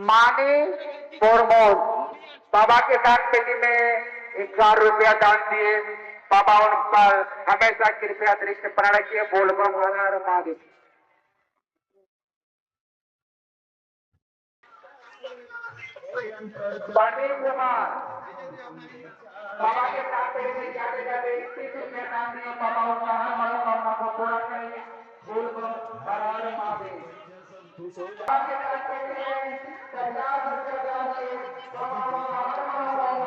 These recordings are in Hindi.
मानी प्रमोद बाबा के दान पेटी में 1,000 रुपया दान दिए। बाबा उन पर हमेशा कृपया दृष्टि बना रखिए। बोल बम हर हर महादेव। प्रवीण कुमार बाबा के दान पेटी में जाते जाते 31 रुपया दान दिए। बाबा उनका हर मनोकामना को पूरा करेंगे। बोल बम हर हर महादेव। बाबा के दान पेटी में 50 रुपया दान दिए। बाबा उनका हर मनोकामना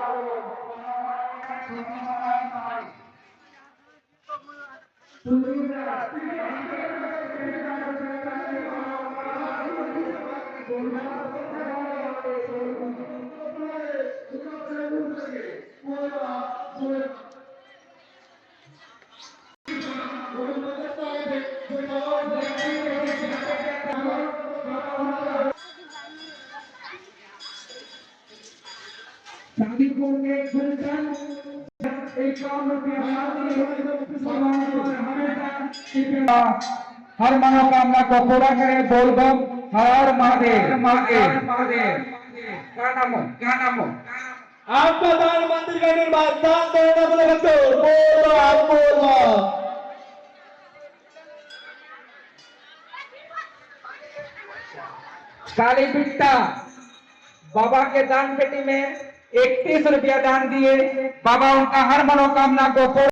शादीपुर के गुलशन 51 रुपया हर मनोकामना को पूरा करे। बोल बम हर हर महादेव। महादेव महादेव क्या नाम हो? क्या नाम हो? आपका दान मंदिर का निर्माण दान देना बोले बच्चों बोल काली बिट्टा बाबा के दान पेटी में 31 रुपया दान दिए। बाबा उनका हर मनोकामना को